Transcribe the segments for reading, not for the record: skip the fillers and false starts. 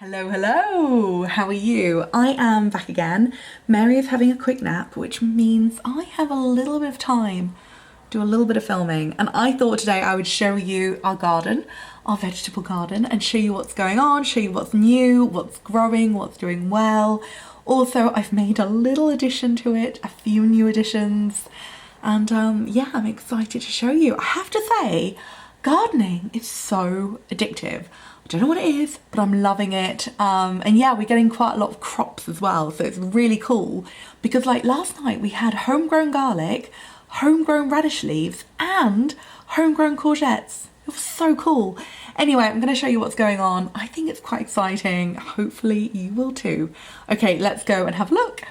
Hello, hello, how are you? I am back again. Mary is having a quick nap, which means I have a little bit of time to do a little bit of filming. And I thought today I would show you our garden, our vegetable garden, and show you what's going on, show you what's new, what's growing, what's doing well. Also, I've made a little addition to it, a few new additions. And yeah, I'm excited to show you. I have to say, gardening is so addictive. I don't know what it is, but I'm loving it. And yeah, we're getting quite a lot of crops as well, so it's really cool because like last night we had homegrown garlic, homegrown radish leaves and homegrown courgettes. It was so cool. Anyway, I'm going to show you what's going on. I think it's quite exciting. Hopefully you will too. Okay, let's go and have a look.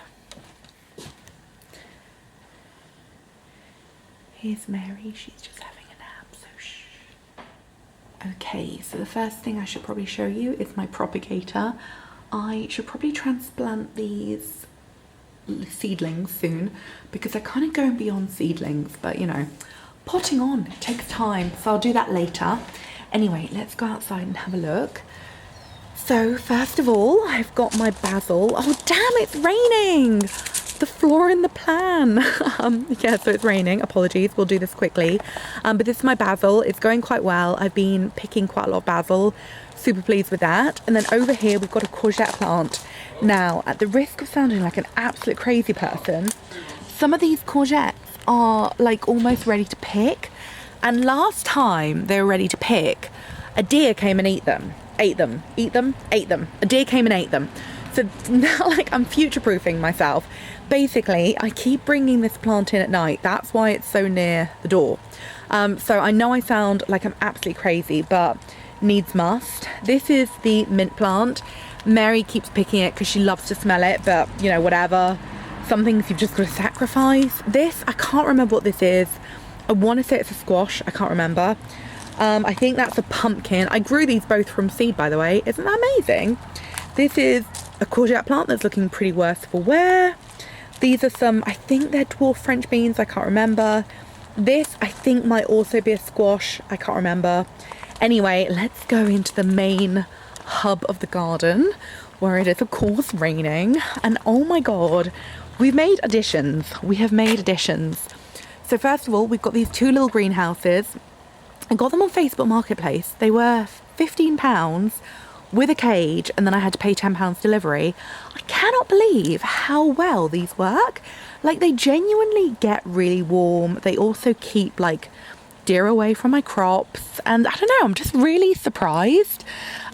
Here's Mary, she's just having a nap, so shh. Okay, so the first thing I should probably show you is my propagator. I should probably transplant these seedlings soon because they're kind of going beyond seedlings, but you know, potting on, it takes time, so I'll do that later. Anyway, let's go outside and have a look. So first of all, I've got my basil. Oh damn, it's raining! The flaw in the plan. Yeah, so it's raining, apologies, we'll do this quickly. But this is my basil, it's going quite well. I've been picking quite a lot of basil, super pleased with that. And then over here we've got a courgette plant. Now, at the risk of sounding like an absolute crazy person, some of these courgettes are like almost ready to pick. And last time they were ready to pick, a deer came and ate them. A deer came and ate them. So now like I'm future-proofing myself. Basically, I keep bringing this plant in at night. That's why it's so near the door. So I know I sound like I'm absolutely crazy, but needs must. This is the mint plant. Mary keeps picking it because she loves to smell it, but you know, whatever. Some things you've just got to sacrifice. This, I can't remember what this is. I want to say it's a squash. I can't remember. I think that's a pumpkin. I grew these both from seed, by the way. Isn't that amazing? This is a courgette plant that's looking pretty worse for wear. These are some, I think they're dwarf French beans, I can't remember. This, I think, might also be a squash, I can't remember. Anyway, let's go into the main hub of the garden, where it is, of course, raining. And oh my god, we've made additions. We have made additions. So first of all, we've got these two little greenhouses. I got them on Facebook Marketplace. They were £15 with a cage, and then I had to pay £10 delivery. I cannot believe how well these work. Like, they genuinely get really warm. They also keep like deer away from my crops, and I don't know, I'm just really surprised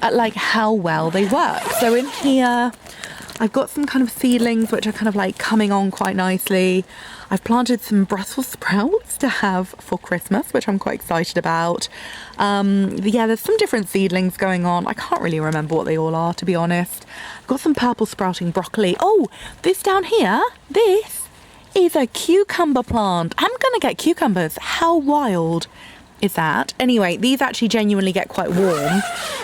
at like how well they work. So in here I've got some kind of seedlings which are kind of like coming on quite nicely. I've planted some Brussels sprouts to have for Christmas, which I'm quite excited about. Yeah, there's some different seedlings going on. I can't really remember what they all are, to be honest. I've got some purple sprouting broccoli. Oh, this down here, this is a cucumber plant. I'm gonna get cucumbers. How wild is that? Anyway, these actually genuinely get quite warm.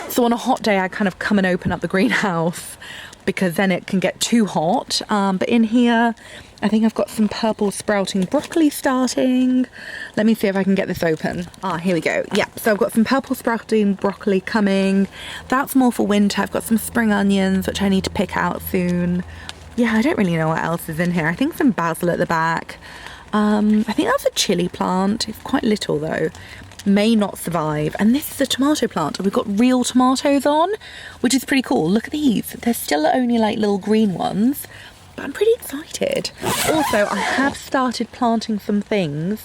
So on a hot day, I kind of come and open up the greenhouse because then it can get too hot. But in here, I think I've got some purple sprouting broccoli starting. Let me see if I can get this open. Ah, here we go. Yeah, so I've got some purple sprouting broccoli coming. That's more for winter. I've got some spring onions, which I need to pick out soon. Yeah, I don't really know what else is in here. I think some basil at the back. I think that's a chili plant. It's quite little though. May not survive. And this is a tomato plant. We've got real tomatoes on, which is pretty cool. Look at these. They're still only like little green ones, but I'm pretty excited. Also, I have started planting some things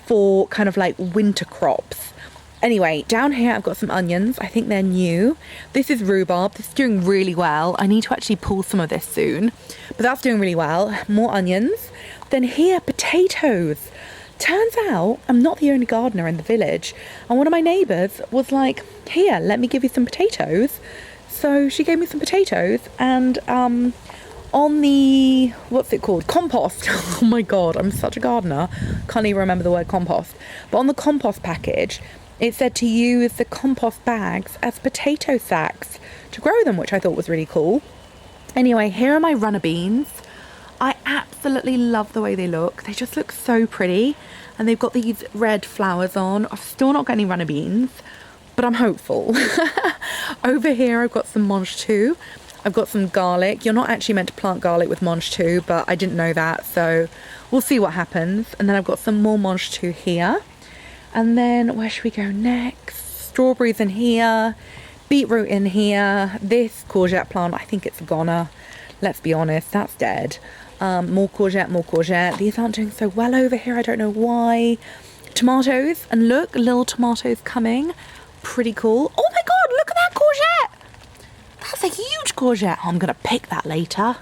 for kind of like winter crops. Anyway, down here I've got some onions. I think they're new. This is rhubarb. This is doing really well. I need to actually pull some of this soon, but that's doing really well. More onions. Then here, potatoes. Turns out I'm not the only gardener in the village, and one of my neighbours was like, here, let me give you some potatoes. So she gave me some potatoes, and on the, what's it called, compost. Oh my god, I'm such a gardener, can't even remember the word compost. But on the compost package it said to use the compost bags as potato sacks to grow them, which I thought was really cool. Anyway, here are my runner beans. I absolutely love the way they look. They just look so pretty, and they've got these red flowers on. I've still not got any runner beans, but I'm hopeful. Over here I've got some mange tout. I've got some garlic. You're not actually meant to plant garlic with mange tout, but I didn't know that, so we'll see what happens. And then I've got some more mange tout here. And then where should we go next? Strawberries in here, beetroot in here. This courgette plant, I think it's a goner. Let's be honest, that's dead. More courgette, more courgette. These aren't doing so well over here, I don't know why. Tomatoes, and look, little tomatoes coming. Pretty cool. Oh my god, look at that courgette! That's a huge courgette. Oh, I'm gonna pick that later.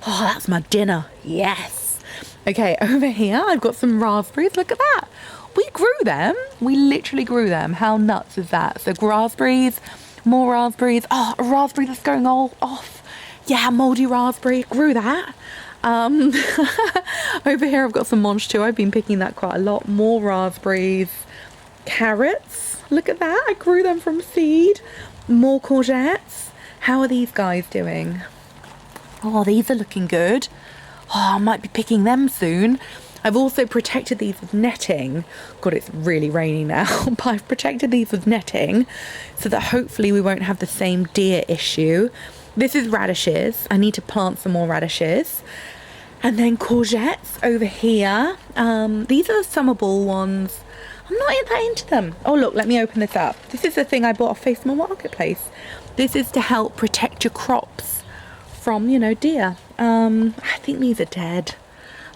Oh, that's my dinner. Yes. Okay, over here I've got some raspberries. Look at that. We grew them. We literally grew them. How nuts is that? So raspberries, more raspberries. Oh, a raspberry that's going all off. Yeah, moldy raspberry. Grew that. Over here I've got some mange tout. I've been picking that quite a lot. More raspberries. Carrots. Look at that. I grew them from seed. More courgettes. How are these guys doing? Oh, these are looking good. Oh, I might be picking them soon. I've also protected these with netting. God, it's really rainy now. But I've protected these with netting so that hopefully we won't have the same deer issue. This is radishes. I need to plant some more radishes. And then courgettes over here. These are the summer ball ones. I'm not that into them. Oh, look, let me open this up. This is the thing I bought off Facebook Marketplace. This is to help protect your crops from, you know, deer. I think these are dead.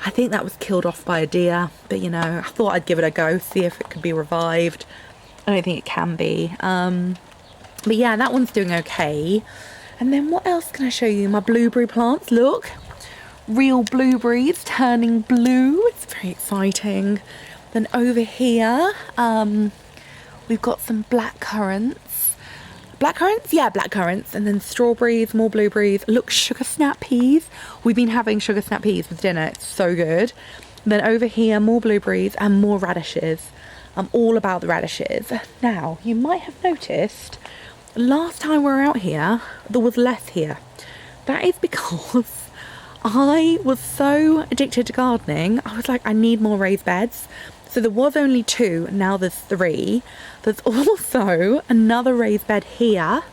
I think that was killed off by a deer, but you know, I thought I'd give it a go, see if it could be revived. I don't think it can be. But yeah, that one's doing okay. And then what else can I show you? My blueberry plants, look. Real blueberries turning blue. It's very exciting. Then over here, we've got some black currants. Black currants? Yeah, black currants. And then strawberries, more blueberries. Look, sugar snap peas. We've been having sugar snap peas with dinner. It's so good. And then over here, more blueberries and more radishes. I'm all about the radishes. Now, you might have noticed, last time we were out here, there was less here. That is because I was so addicted to gardening. I was like, I need more raised beds. So there was only 2, now there's 3. There's also another raised bed here.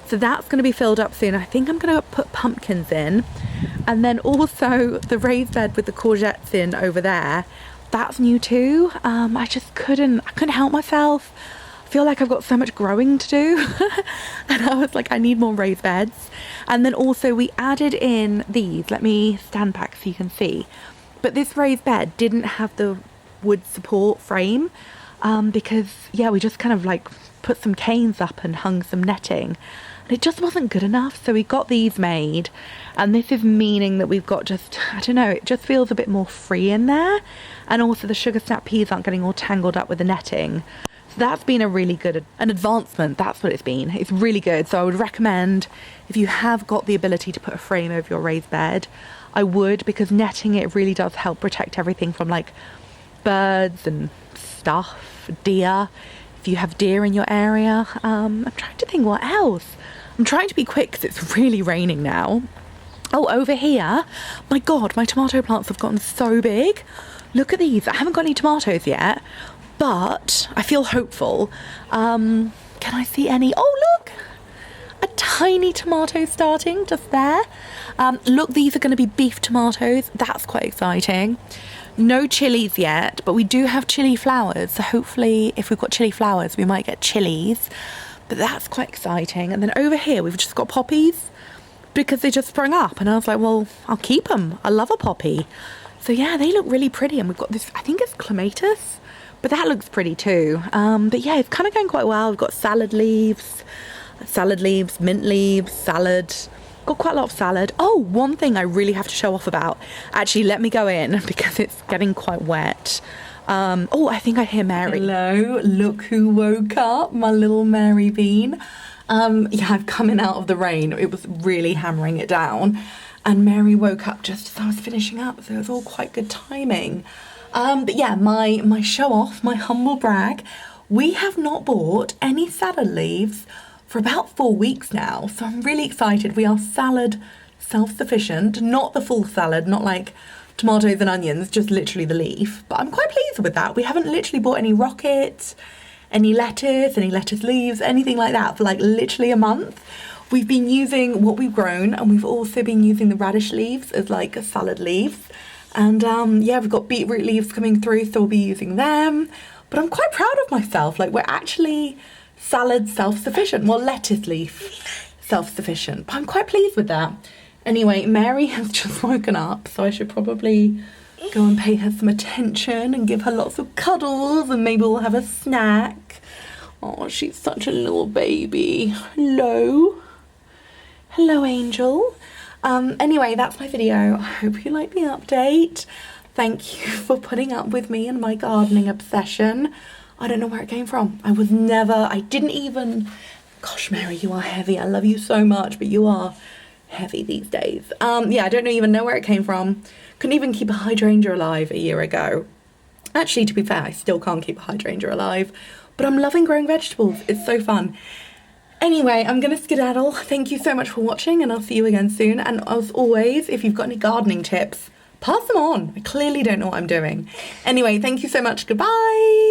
So that's going to be filled up soon. I think I'm going to put pumpkins in. And then also the raised bed with the courgettes in over there. That's new too. I just couldn't help myself. I feel like I've got so much growing to do. And I was like, I need more raised beds. And then also we added in these. Let me stand back so you can see. But this raised bed didn't have the wood support frame because yeah, we just kind of like put some canes up and hung some netting and it just wasn't good enough, so we got these made. And this is meaning that we've got just, I don't know, it just feels a bit more free in there, and also the sugar snap peas aren't getting all tangled up with the netting. So that's been a really good an advancement. That's what it's been. It's really good. So I would recommend, if you have got the ability to put a frame over your raised bed, I would, because netting it really does help protect everything from like birds and stuff, deer, if you have deer in your area. I'm trying to think what else. I'm trying to be quick because it's really raining now. Oh, over here, my god, my tomato plants have gotten so big. Look at these. I haven't got any tomatoes yet, but I feel hopeful. Can I see any? Oh, look, a tiny tomato starting just there. Look, these are going to be beef tomatoes. That's quite exciting. No chilies yet, but we do have chili flowers, so hopefully if we've got chili flowers we might get chilies, but that's quite exciting. And then over here we've just got poppies because they just sprung up, and I was like, well, I'll keep them. I love a poppy. So yeah, they look really pretty. And we've got this, I think it's clematis, but that looks pretty too. But yeah, it's kind of going quite well. We've got salad leaves, mint leaves, salad. Got quite a lot of salad. Oh, one thing I really have to show off about. Actually, let me go in because it's getting quite wet. Oh, I think I hear Mary. Hello, look who woke up, my little Mary Bean. Yeah, I've come in out of the rain. It was really hammering it down. And Mary woke up just as I was finishing up, so it was all quite good timing. But yeah, my show off, my humble brag. We have not bought any salad leaves for about 4 weeks now, so I'm really excited. We are salad self-sufficient, not the full salad, not like tomatoes and onions, just literally the leaf. But I'm quite pleased with that. We haven't literally bought any rocket, any lettuce leaves, anything like that for like literally a month. We've been using what we've grown, and we've also been using the radish leaves as like salad leaves. And yeah, we've got beetroot leaves coming through, so we'll be using them. But I'm quite proud of myself. Like, we're actually salad self-sufficient. Well, lettuce leaf self-sufficient. But I'm quite pleased with that. Anyway, Mary has just woken up, so I should probably go and pay her some attention and give her lots of cuddles, and maybe we'll have a snack. Oh, she's such a little baby. Hello. Hello, Angel. Anyway, that's my video. I hope you like the update. Thank you for putting up with me and my gardening obsession. I don't know where it came from. I didn't even, gosh, Mary, you are heavy. I love you so much, but you are heavy these days. Yeah, I don't even know where it came from. Couldn't even keep a hydrangea alive a year ago. Actually, to be fair, I still can't keep a hydrangea alive, but I'm loving growing vegetables. It's so fun. Anyway, I'm gonna skedaddle. Thank you so much for watching, and I'll see you again soon. And as always, if you've got any gardening tips, pass them on. I clearly don't know what I'm doing. Anyway, thank you so much. Goodbye.